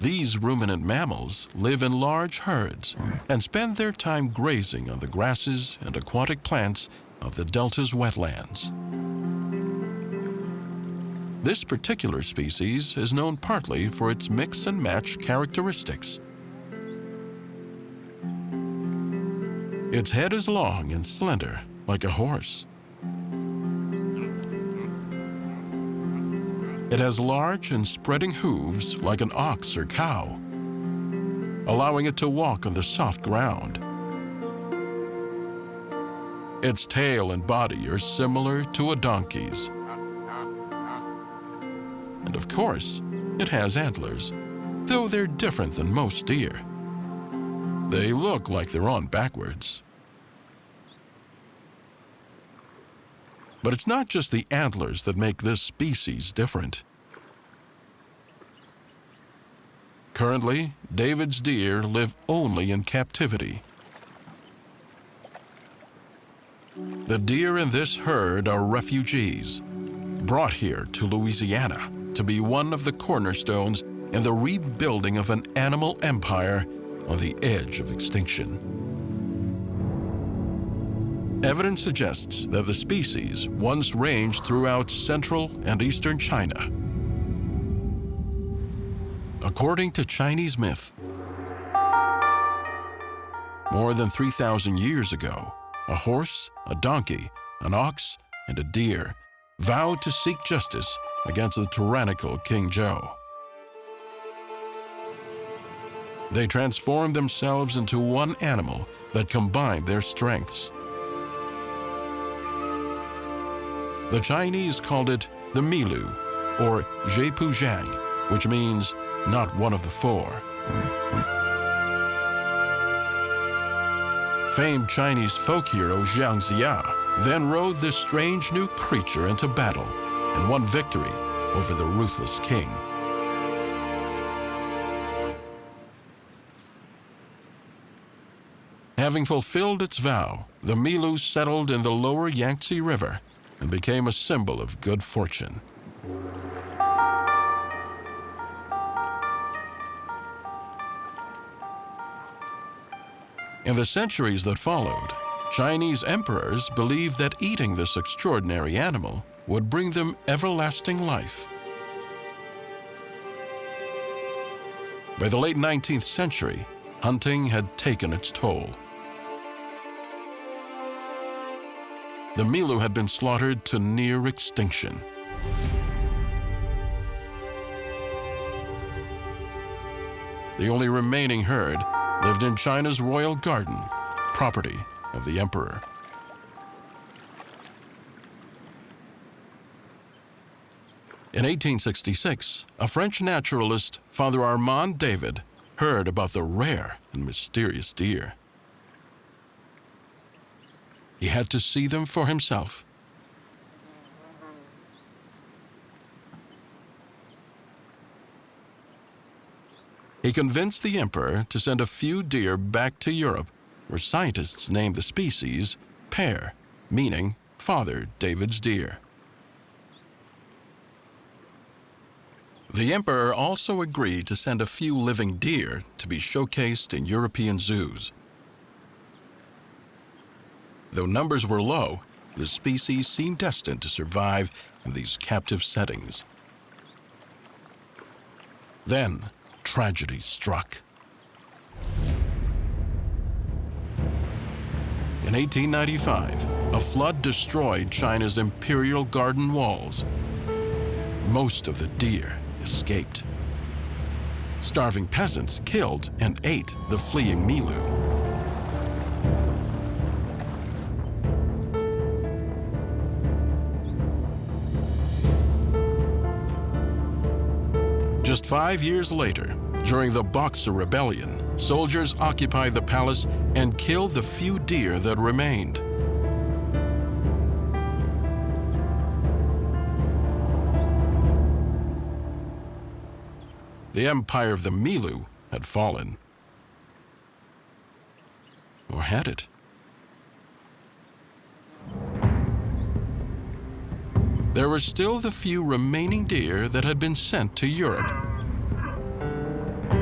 These ruminant mammals live in large herds and spend their time grazing on the grasses and aquatic plants of the delta's wetlands. This particular species is known partly for its mix and match characteristics. Its head is long and slender, like a horse. It has large and spreading hooves like an ox or cow, allowing it to walk on the soft ground. Its tail and body are similar to a donkey's. And of course, it has antlers, though they're different than most deer. They look like they're on backwards. But it's not just the antlers that make this species different. Currently, David's deer live only in captivity. The deer in this herd are refugees, brought here to Louisiana to be one of the cornerstones in the rebuilding of an animal empire on the edge of extinction. Evidence suggests that the species once ranged throughout central and eastern China. According to Chinese myth, more than 3,000 years ago, a horse, a donkey, an ox, and a deer vowed to seek justice against the tyrannical King Zhou. They transformed themselves into one animal that combined their strengths. The Chinese called it the Milu, or Zhepuzhang, which means not one of the four. Famed Chinese folk hero Jiang Ziya then rode this strange new creature into battle and won victory over the ruthless king. Having fulfilled its vow, the Milu settled in the lower Yangtze River and became a symbol of good fortune. In the centuries that followed, Chinese emperors believed that eating this extraordinary animal would bring them everlasting life. By the late 19th century, hunting had taken its toll. The Milu had been slaughtered to near extinction. The only remaining herd lived in China's royal garden, property of the emperor. In 1866, a French naturalist, Father Armand David, heard about the rare and mysterious deer. He had to see them for himself. He convinced the emperor to send a few deer back to Europe, where scientists named the species Père, meaning Father David's deer. The emperor also agreed to send a few living deer to be showcased in European zoos. Though numbers were low, the species seemed destined to survive in these captive settings. Then, tragedy struck. In 1895, a flood destroyed China's imperial garden walls. Most of the deer escaped. Starving peasants killed and ate the fleeing Milu. Just 5 years later, during the Boxer Rebellion, soldiers occupied the palace and killed the few deer that remained. The empire of the Milu had fallen. Or had it? There were still the few remaining deer that had been sent to Europe.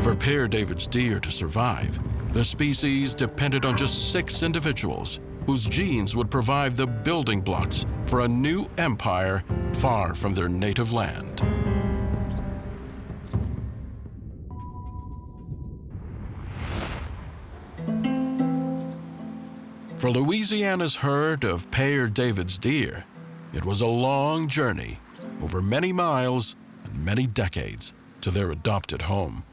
For Pair David's deer to survive, the species depended on just 6 individuals whose genes would provide the building blocks for a new empire far from their native land. For Louisiana's herd of Pair David's deer, it was a long journey over many miles and many decades to their adopted home.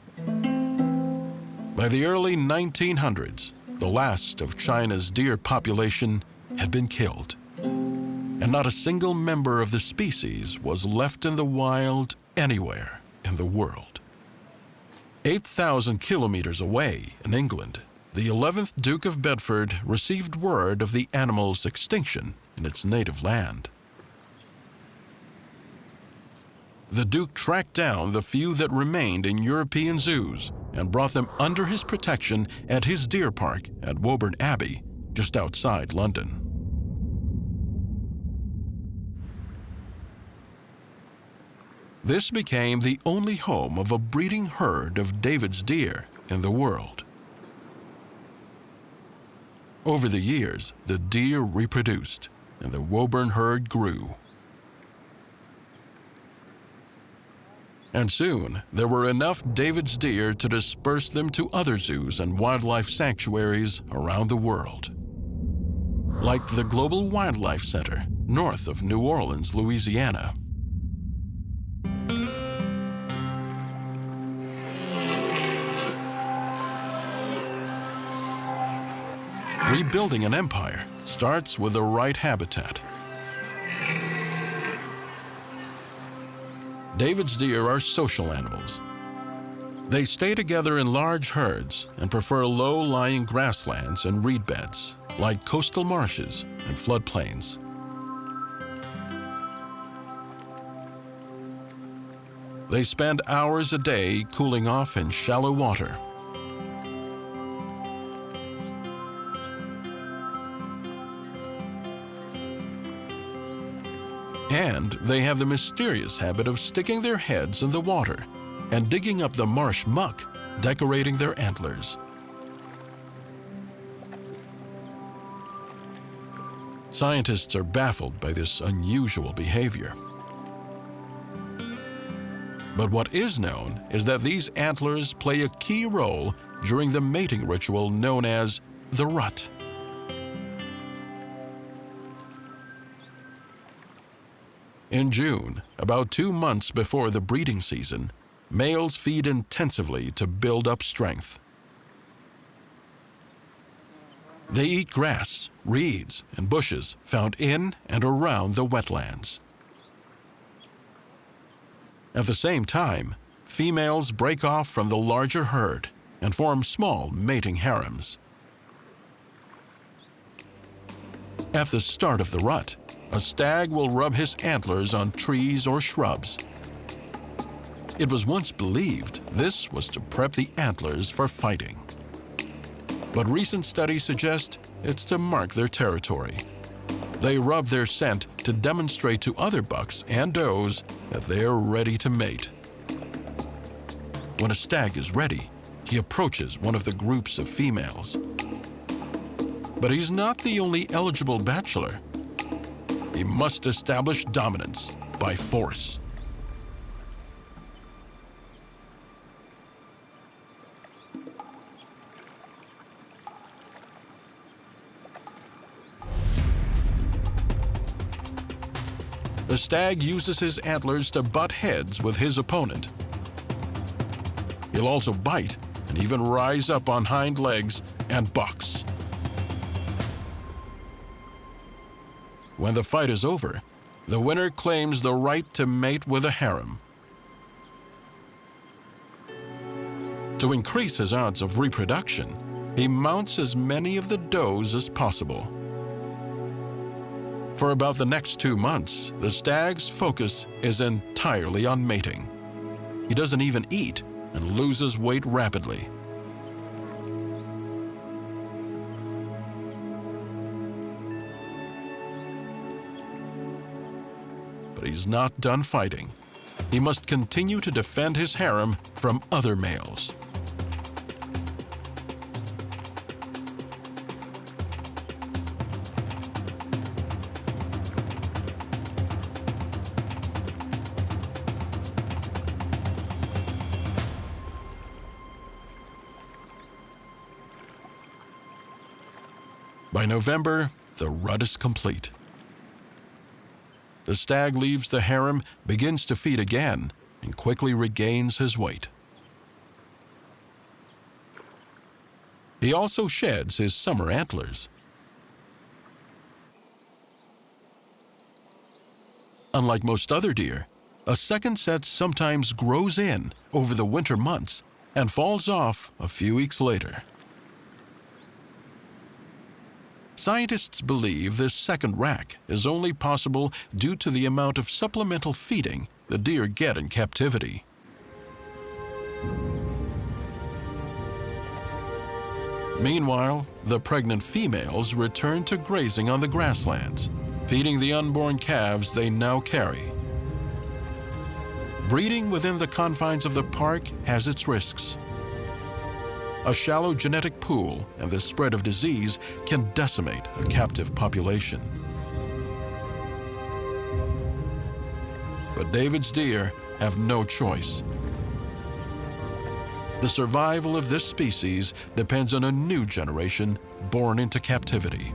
By the early 1900s, the last of China's deer population had been killed, and not a single member of the species was left in the wild anywhere in the world. 8,000 kilometers away in England, the 11th Duke of Bedford received word of the animal's extinction in its native land. The Duke tracked down the few that remained in European zoos and brought them under his protection at his deer park at Woburn Abbey, just outside London. This became the only home of a breeding herd of David's deer in the world. Over the years, the deer reproduced, and the Woburn herd grew. And soon, there were enough David's deer to disperse them to other zoos and wildlife sanctuaries around the world, like the Global Wildlife Center north of New Orleans, Louisiana. Rebuilding an empire starts with the right habitat. David's deer are social animals. They stay together in large herds and prefer low-lying grasslands and reed beds, like coastal marshes and floodplains. They spend hours a day cooling off in shallow water. And they have the mysterious habit of sticking their heads in the water and digging up the marsh muck, decorating their antlers. Scientists are baffled by this unusual behavior. But what is known is that these antlers play a key role during the mating ritual known as the rut. In June, about 2 months before the breeding season, males feed intensively to build up strength. They eat grass, reeds, and bushes found in and around the wetlands. At the same time, females break off from the larger herd and form small mating harems. At the start of the rut, a stag will rub his antlers on trees or shrubs. It was once believed this was to prep the antlers for fighting. But recent studies suggest it's to mark their territory. They rub their scent to demonstrate to other bucks and does that they are ready to mate. When a stag is ready, he approaches one of the groups of females. But he's not the only eligible bachelor. He must establish dominance by force. The stag uses his antlers to butt heads with his opponent. He'll also bite and even rise up on hind legs and box. When the fight is over, the winner claims the right to mate with a harem. To increase his odds of reproduction, he mounts as many of the does as possible. For about the next 2 months, the stag's focus is entirely on mating. He doesn't even eat and loses weight rapidly. But he's not done fighting. He must continue to defend his harem from other males. By November, the rut is complete. The stag leaves the harem, begins to feed again, and quickly regains his weight. He also sheds his summer antlers. Unlike most other deer, a second set sometimes grows in over the winter months and falls off a few weeks later. Scientists believe this second rack is only possible due to the amount of supplemental feeding the deer get in captivity. Meanwhile, the pregnant females return to grazing on the grasslands, feeding the unborn calves they now carry. Breeding within the confines of the park has its risks. A shallow genetic pool and the spread of disease can decimate a captive population. But David's deer have no choice. The survival of this species depends on a new generation born into captivity.